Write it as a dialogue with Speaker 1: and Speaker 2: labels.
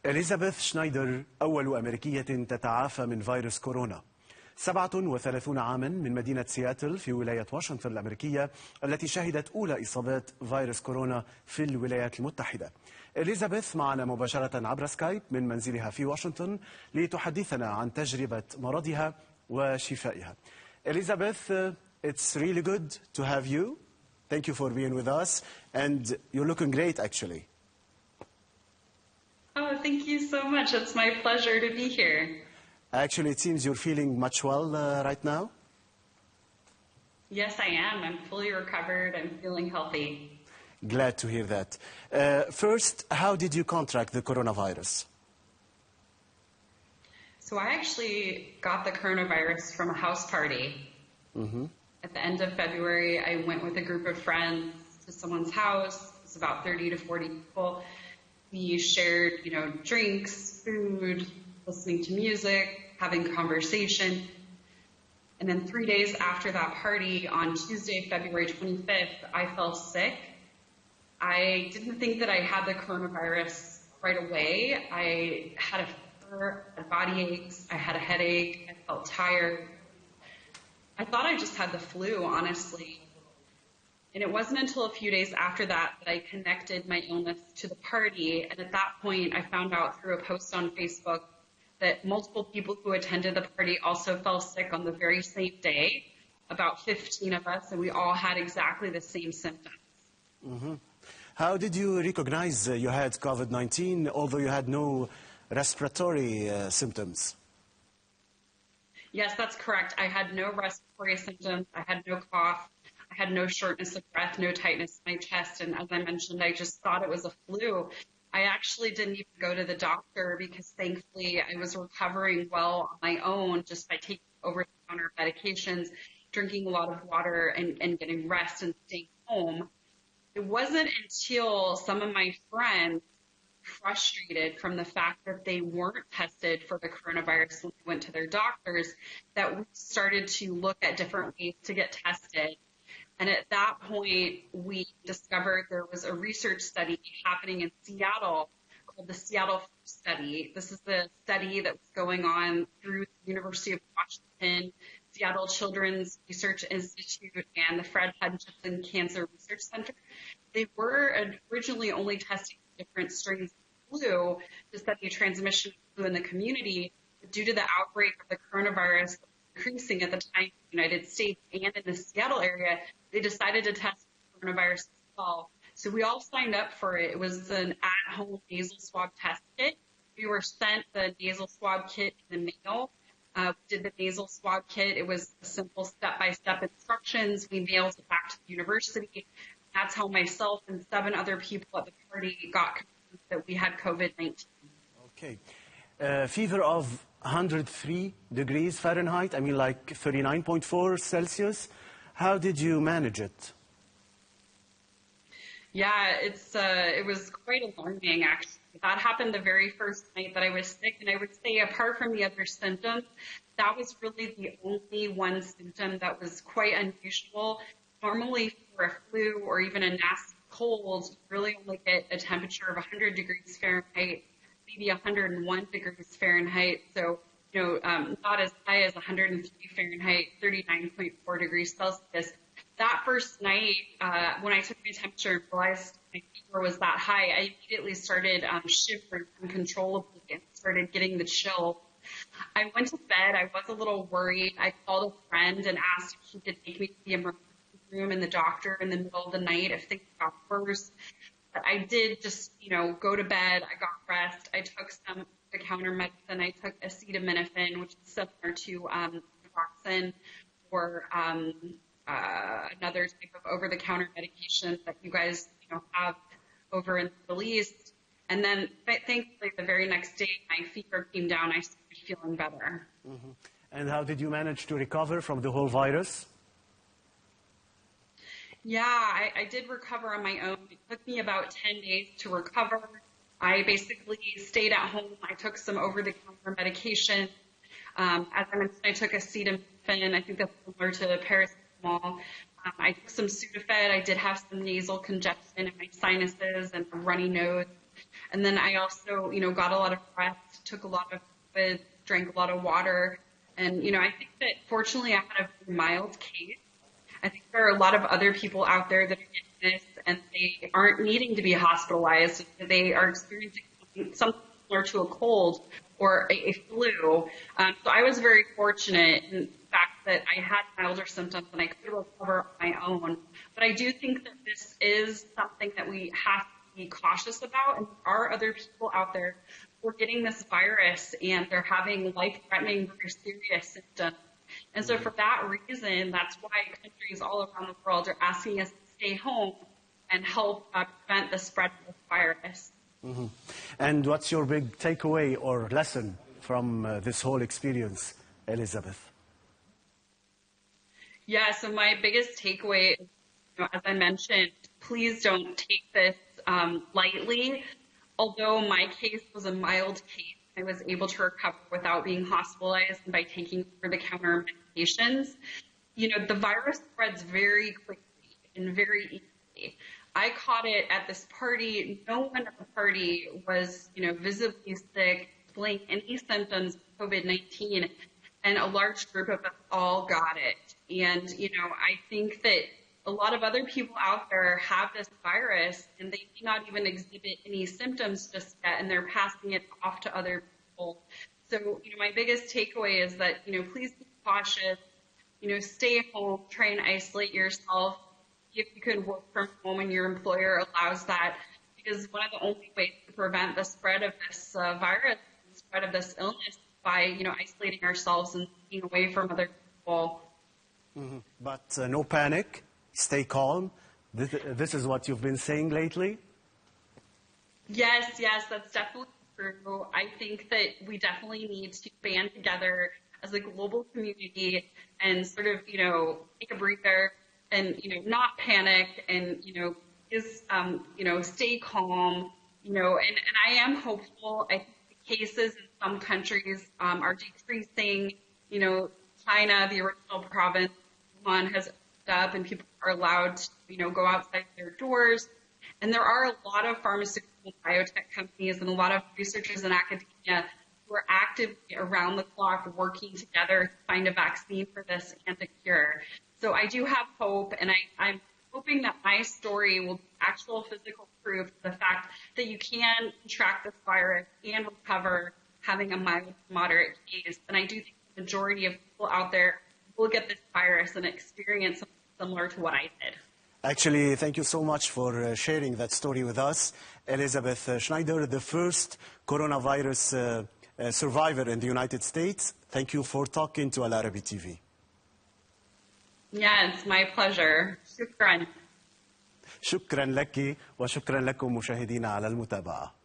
Speaker 1: إليزابيث شنايدر أول أميركية تتعافى من فيروس كورونا. 37 عاما من مدينة سياتل في ولاية واشنطن الأميركية التي شهدت أولى إصابات فيروس كورونا في الولايات المتحدة. إليزابيث معنا مباشرة عبر سكايب من منزلها في واشنطن لتحدثنا عن تجربة مرضها وشفائها. إليزابيث, it's really good to have you. Thank you for being with us, and you're looking great actually.
Speaker 2: Oh, thank you so much. It's my pleasure to be here.
Speaker 1: Actually, it seems you're feeling much well right now.
Speaker 2: Yes, I am. I'm fully recovered. I'm feeling healthy.
Speaker 1: Glad to hear that. First, how did you contract the coronavirus?
Speaker 2: So I actually got the coronavirus from a house party. At the end of February, I went with a group of friends to someone's house. It was about 30 to 40 people. We shared, drinks, food, listening to music, having conversation. And then 3 days after that party, on Tuesday, February 25th, I fell sick. I didn't think that I had the coronavirus right away. I had a fever, I had body aches, I had a headache, I felt tired. I thought I just had the flu, honestly. And it wasn't until a few days after that that I connected my illness to the party. And at that point, I found out through a post on Facebook that multiple people who attended the party also fell sick on the very same day, about 15 of us, and we all had exactly the same symptoms.
Speaker 1: How did you recognize you had COVID-19, although you had no respiratory symptoms?
Speaker 2: Yes, that's correct. I had no respiratory symptoms. I had no cough. I had no shortness of breath, no tightness in my chest. And as I mentioned, I just thought it was a flu. I actually didn't even go to the doctor because thankfully I was recovering well on my own just by taking over-the-counter medications, drinking a lot of water, and getting rest and staying home. It wasn't until some of my friends frustrated from the fact that they weren't tested for the coronavirus when they went to their doctors that we started to look at different ways to get tested. And at that point, we discovered there was a research study happening in Seattle called the Seattle Study. This is the study that was going on through the University of Washington, Seattle Children's Research Institute, and the Fred Hutchinson Cancer Research Center. They were originally only testing different strains of flu to study transmission of flu in the community, but due to the outbreak of the coronavirus increasing at the time in the United States and in the Seattle area, they decided to test coronavirus as well. So we all signed up for it. It was an at-home nasal swab test kit. We were sent the nasal swab kit in the mail. We did the nasal swab kit. It was simple step-by-step instructions. We mailed it back to the university. That's how myself and 7 other people at the party got convinced that we had COVID-19.
Speaker 1: Okay. Fever of 103 degrees Fahrenheit, I mean like 39.4 Celsius. How did you manage it?
Speaker 2: Yeah, it was quite alarming, actually. That happened the very first night that I was sick, and I would say apart from the other symptoms, that was really the only one symptom that was quite unusual. Normally for a flu or even a nasty cold, you really only get a temperature of 100 degrees Fahrenheit, maybe 101 degrees Fahrenheit. So, not as high as 103 Fahrenheit, 39.4 degrees Celsius. That first night, when I took my temperature and realized my fever was that high, I immediately started shivering uncontrollably and started getting the chill. I went to bed. I was a little worried. I called a friend and asked if he could take me to the emergency room and the doctor in the middle of the night if things got worse. But I did just, go to bed. I got rest. I took some over-the-counter medicine. I took acetaminophen, which is similar to naproxen, or another type of over-the-counter medication that you guys, have over in the Middle East. And then, thankfully, the very next day, my fever came down. I started feeling better.
Speaker 1: And how did you manage to recover from the whole virus?
Speaker 2: Yeah, I did recover on my own. It took me about 10 days to recover. I basically stayed at home. I took some over-the-counter medication. As I mentioned, I took acetaminophen. I think that's similar to paracetamol. I took some Sudafed. I did have some nasal congestion in my sinuses and a runny nose. And then I also, got a lot of rest, took a lot of food, drank a lot of water. And, I think that fortunately I had a very mild case. I think there are a lot of other people out there that are getting this and they aren't needing to be hospitalized. They are experiencing something similar to a cold or a flu. So I was very fortunate in the fact that I had milder symptoms and I could recover on my own. But I do think that this is something that we have to be cautious about. And there are other people out there who are getting this virus and they're having life-threatening, very serious symptoms. And so for that reason, that's why countries all around the world are asking us to stay home and help prevent the spread of this virus.
Speaker 1: Mm-hmm. And what's your big takeaway or lesson from this whole experience, Elizabeth?
Speaker 2: Yeah, so my biggest takeaway is, as I mentioned, please don't take this lightly. Although my case was a mild case, I was able to recover without being hospitalized and by taking over-the-counter medications. The virus spreads very quickly and very easily. I caught it at this party. No one at the party was, visibly sick, displaying any symptoms of COVID-19, and a large group of us all got it. And, I think that a lot of other people out there have this virus and they may not even exhibit any symptoms just yet and they're passing it off to other people. So, my biggest takeaway is that, please be cautious, stay home, try and isolate yourself. If you can work from home and your employer allows that, because one of the only ways to prevent the spread of this virus, the spread of this illness, by, isolating ourselves and staying away from other people.
Speaker 1: Mm-hmm. But no panic. Stay calm. This is what you've been saying lately?
Speaker 2: Yes, that's definitely true. I think that we definitely need to band together as a global community and sort of, take a breather and, not panic and, just, stay calm, and I am hopeful. I think the cases in some countries are decreasing. China, the original province, Wuhan, has up and people are allowed to, go outside their doors. And there are a lot of pharmaceutical biotech companies and a lot of researchers in academia who are actively around the clock working together to find a vaccine for this and a cure. So I do have hope, and I'm hoping that my story will be actual physical proof of the fact that you can contract this virus and recover having a mild to moderate case. And I do think the majority of people out there will get this virus and experience something similar to what I did.
Speaker 1: Actually, thank you so much for sharing that story with us. Elizabeth Schneider, the first coronavirus survivor in the United States. Thank you for talking to العربي TV.
Speaker 2: Yeah, it's my pleasure. شكرا.
Speaker 1: شكرا لك وشكرا لكم مشاهدينا على المتابعة.